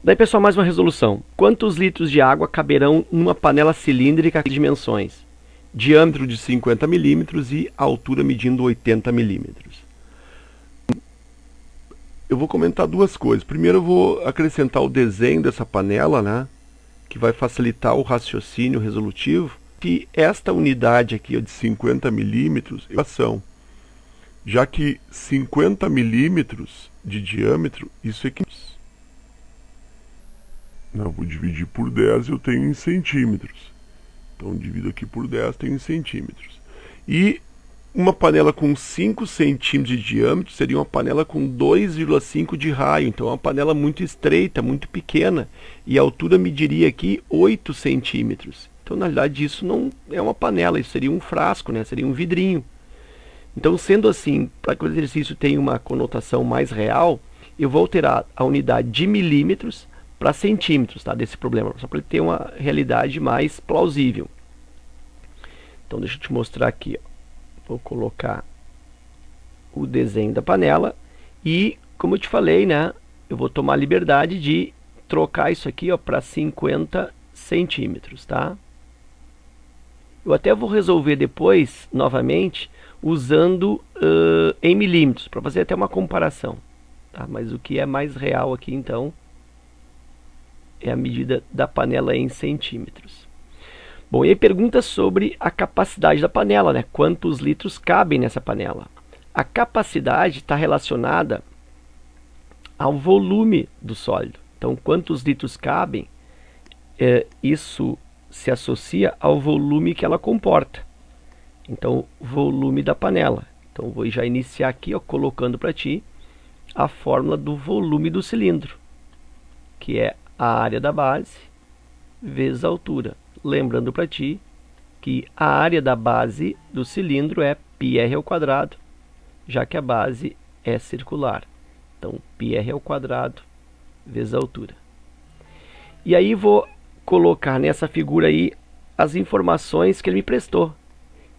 Daí, pessoal, mais uma resolução. Quantos litros de água caberão numa panela cilíndrica de dimensões? Diâmetro de 50 milímetros e altura medindo 80 milímetros. Eu vou comentar duas coisas. Primeiro eu vou acrescentar o desenho dessa panela, né, que vai facilitar o raciocínio resolutivo. Que esta unidade aqui de 50 milímetros é equação, já que 50 milímetros de diâmetro, isso é que... Não, vou dividir por 10 e eu tenho em centímetros. Então divido aqui por 10, tenho em centímetros. E uma panela com 5 centímetros de diâmetro seria uma panela com 2,5 de raio. Então é uma panela muito estreita, muito pequena. E a altura mediria aqui 8 centímetros. Então na realidade isso não é uma panela, isso seria um frasco, né? Seria um vidrinho. Então sendo assim, para que o exercício tenha uma conotação mais real, eu vou alterar a unidade de milímetros para centímetros, tá, desse problema, só para ele ter uma realidade mais plausível. Então deixa eu te mostrar aqui, ó. Vou colocar o desenho da panela e, como eu te falei, né, eu vou tomar a liberdade de trocar isso aqui, ó, para 50 centímetros, tá? Eu até vou resolver depois, novamente, usando em milímetros, para fazer até uma comparação, tá? Mas o que é mais real aqui, então, é a medida da panela em centímetros. Bom, e aí pergunta sobre a capacidade da panela, né? Quantos litros cabem nessa panela? A capacidade está relacionada ao volume do sólido. Então, quantos litros cabem, isso se associa ao volume que ela comporta. Então, volume da panela. Então, vou já iniciar aqui, ó, colocando para ti a fórmula do volume do cilindro, que é a área da base vezes a altura. Lembrando para ti que a área da base do cilindro é πr ao quadrado, já que a base é circular. Então, πr ao quadrado vezes a altura. E aí vou colocar nessa figura aí as informações que ele me prestou,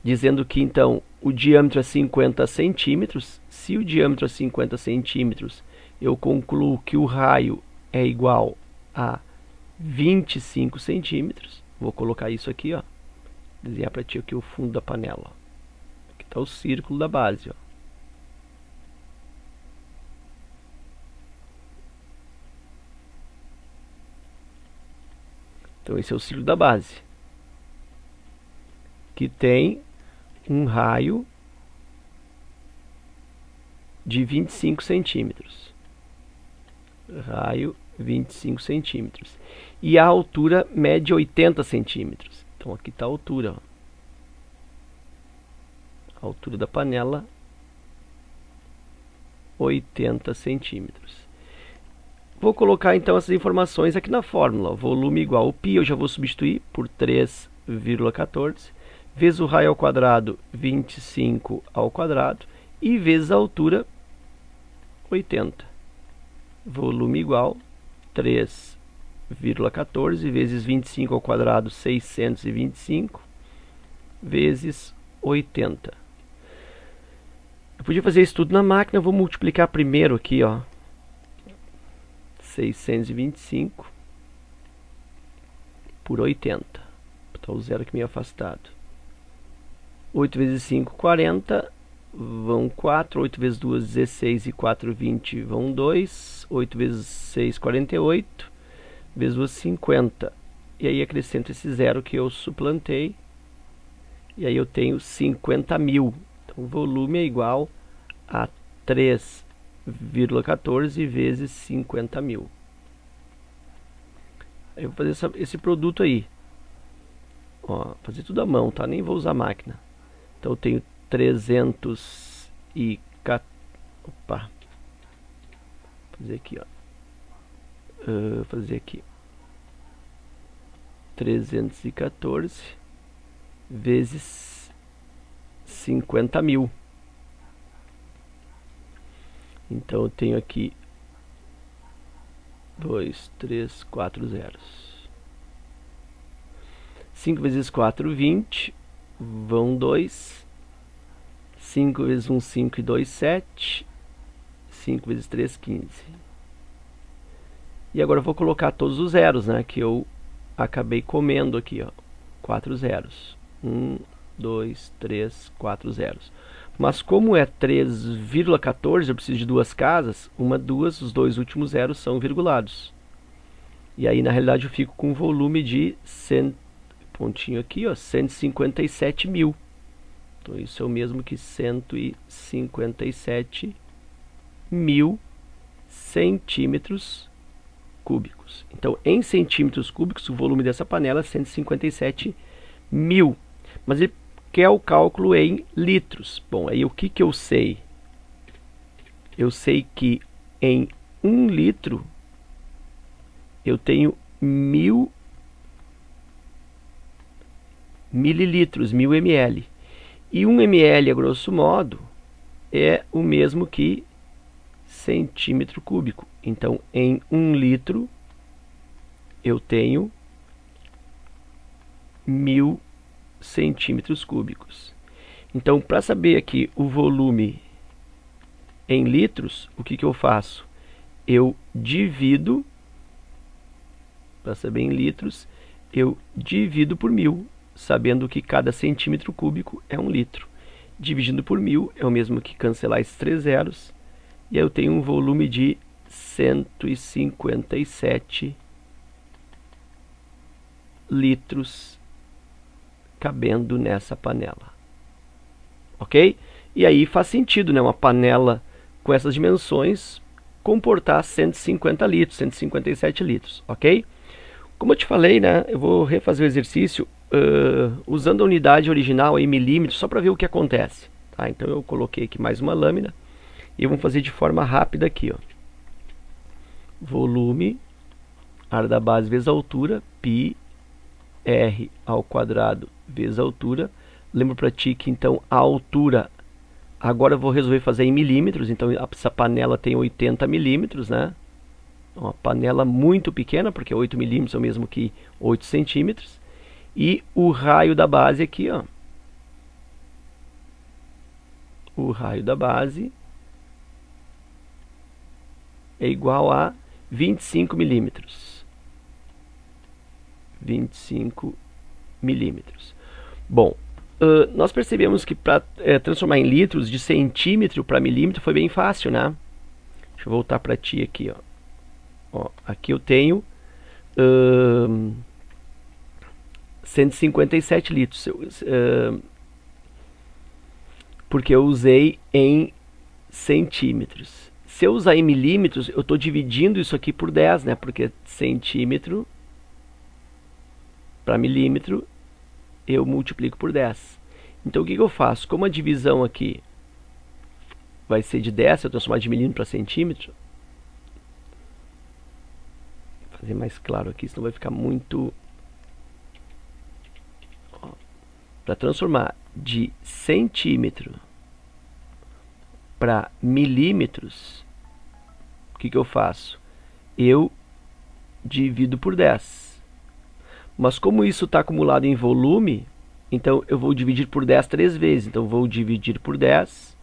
dizendo que então o diâmetro é 50 centímetros. Se o diâmetro é 50 centímetros, eu concluo que o raio é igual a 25 centímetros. Vou colocar isso aqui, ó, desenhar para ti aqui o fundo da panela. Aqui está o círculo da base, ó. Então esse é o círculo da base, que tem um raio de 25 centímetros. Raio 25 centímetros. E a altura mede 80 centímetros. Então aqui está a altura, ó. A altura da panela, 80 centímetros. Vou colocar então essas informações aqui na fórmula. Volume igual ao π, eu já vou substituir por 3,14, vezes o raio ao quadrado, 25 ao quadrado, e vezes a altura, 80. Volume igual 3,14 vezes 25 ao quadrado, 625, vezes 80. Eu podia fazer isso tudo na máquina, eu vou multiplicar primeiro aqui, ó, 625 por 80. Está o zero aqui meio afastado. 8 vezes 5, 40. Vão 4, 8 vezes 2, 16 e 4, 20, vão 2, 8 vezes 6, 48, vezes 2, 50. E aí acrescento esse zero que eu suplantei, e aí eu tenho 50 mil. Então o volume é igual a 3,14 vezes 50 mil. Aí eu vou fazer esse produto aí. Ó, fazer tudo à mão, tá? Nem vou usar a máquina. Então eu tenho 314. Opa. Fazer aqui, ó. Fazer aqui. 314 vezes 50 mil. Então eu tenho aqui 2, 3, 4 zeros. 5 vezes 4, 20. Vão 2. 5 vezes 1, 5 e 2, 7. 5 vezes 3, 15. E agora eu vou colocar todos os zeros, né, que eu acabei comendo aqui, ó. 4 zeros. 1, 2, 3, 4 zeros. Mas como é 3,14, eu preciso de duas casas. Uma, duas, os dois últimos zeros são virgulados. E aí, na realidade, eu fico com um volume de 100, pontinho aqui, ó, 157 mil. Então, isso é o mesmo que 157 mil centímetros cúbicos. Então, em centímetros cúbicos, o volume dessa panela é 157 mil. Mas ele quer o cálculo em litros. Bom, aí o que eu sei? Eu sei que em 1 litro eu tenho 1000 mililitros, 1000 ml. E 1 ml, a grosso modo, é o mesmo que centímetro cúbico. Então, em 1 litro, eu tenho 1000 centímetros cúbicos. Então, para saber aqui o volume em litros, o que eu faço? Eu divido, para saber em litros, eu divido por 1000, sabendo que cada centímetro cúbico é 1 litro. Dividindo por 1000 é o mesmo que cancelar esses 3 zeros, e aí eu tenho um volume de 157 litros cabendo nessa panela. Ok? E aí faz sentido, né? Uma panela com essas dimensões comportar 150 litros, 157 litros, ok? Como eu te falei, né? Eu vou refazer o exercício usando a unidade original em milímetros, só para ver o que acontece. Tá? Então eu coloquei aqui mais uma lâmina e vamos fazer de forma rápida aqui, ó. Volume, área da base vezes a altura, π r ao quadrado vezes a altura. Lembro para ti que então a altura, agora eu vou resolver fazer em milímetros, então essa panela tem 80 milímetros, né? Uma panela muito pequena, porque 8 milímetros é o mesmo que 8 centímetros. E o raio da base aqui, ó. O raio da base é igual a 25 milímetros. 25 milímetros. Bom, nós percebemos que para transformar em litros de centímetro para milímetro foi bem fácil, né? Deixa eu voltar para ti aqui, ó. Ó, aqui eu tenho 157 litros, porque eu usei em centímetros. Se eu usar em milímetros, eu estou dividindo isso aqui por 10, né? Porque centímetro para milímetro eu multiplico por 10. Então o que eu faço? Como a divisão aqui vai ser de 10, se eu transformar de milímetro para centímetro, vou fazer mais claro aqui, senão vai ficar muito... Para transformar de centímetro para milímetros, o que eu faço? Eu divido por 10. Mas como isso está acumulado em volume, então eu vou dividir por 10 3 vezes. Então vou dividir por 10,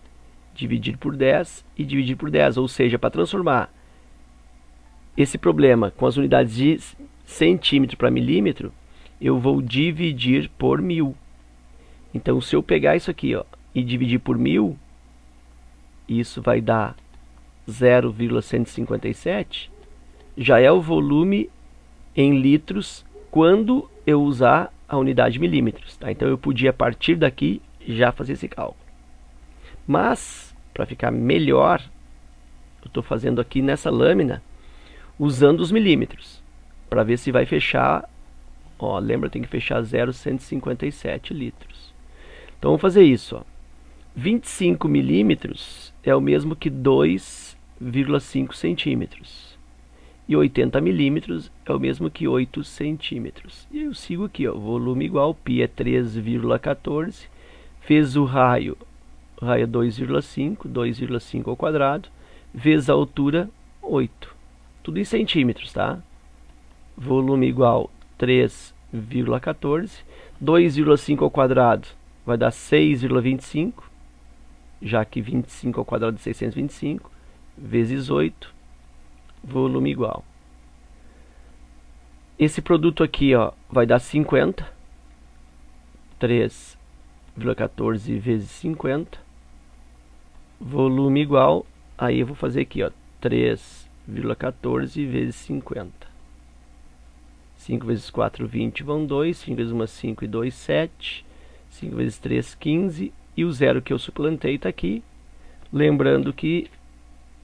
dividir por 10 e dividir por 10. Ou seja, para transformar esse problema com as unidades de centímetro para milímetro, eu vou dividir por 1000. Então se eu pegar isso aqui, ó, e dividir por 1000, isso vai dar 0,157. Já é o volume em litros quando eu usar a unidade de milímetros, tá? Então eu podia, a partir daqui, já fazer esse cálculo. Mas, para ficar melhor, eu estou fazendo aqui nessa lâmina, usando os milímetros, para ver se vai fechar. Ó, lembra, tem que fechar 0,157 litros. Então vamos fazer isso, ó. 25 milímetros é o mesmo que 2,5 centímetros. E 80 milímetros é o mesmo que 8 centímetros. E eu sigo aqui, ó, volume igual, π é 3,14, vezes o raio é 2,5 ao quadrado, vezes a altura, 8. Tudo em centímetros, tá? Volume igual 3,14, 2,5 ao quadrado vai dar 6,25, já que 25 ao quadrado é 625, vezes 8, volume igual esse produto aqui, ó, vai dar 50. 3,14 vezes 50. Volume igual, aí eu vou fazer aqui, ó, 3,14 vezes 50. 5 vezes 4, 20, vão 2. 5 vezes 1, 5 e 2, 7. 5 vezes 3, 15. E o zero que eu suplantei está aqui. Lembrando que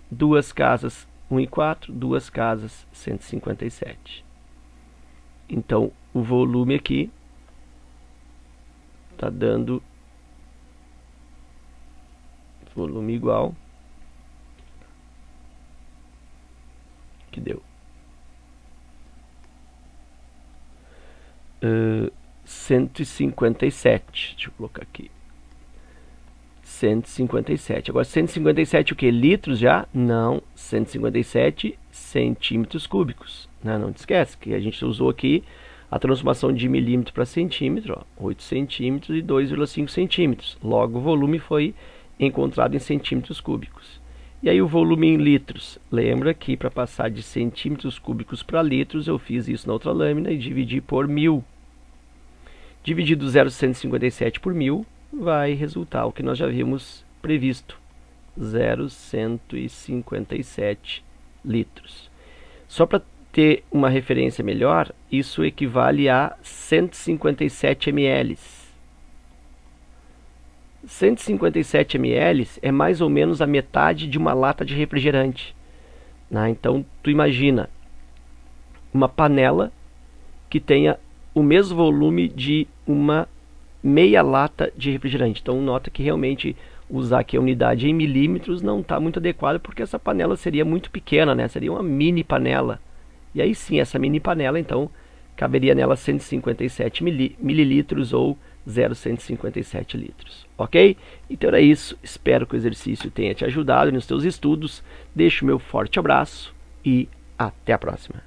duas casas 1 e 4, duas casas 157. Então, o volume aqui está dando volume igual, que deu 157. Deixa eu colocar aqui 157. Agora 157 o que? Litros já? Não, 157 centímetros cúbicos. Não te esquece que a gente usou aqui a transformação de milímetro para centímetro, ó, 8 centímetros e 2,5 centímetros. Logo o volume foi encontrado em centímetros cúbicos. E aí o volume em litros. Lembra que para passar de centímetros cúbicos para litros eu fiz isso na outra lâmina e dividi por 1000. Dividido 0,157 por 1000 vai resultar o que nós já havíamos previsto, 0,157 litros. Só para ter uma referência melhor, isso equivale a 157 ml. 157 ml é mais ou menos a metade de uma lata de refrigerante. Então, tu imagina uma panela que tenha o mesmo volume de uma meia lata de refrigerante. Então, nota que realmente usar aqui a unidade em milímetros não está muito adequado, porque essa panela seria muito pequena, né? Seria uma mini panela. E aí sim, essa mini panela, então, caberia nela 157 mililitros ou 0,157 litros. Ok? Então era isso. Espero que o exercício tenha te ajudado nos teus estudos. Deixo o meu forte abraço e até a próxima.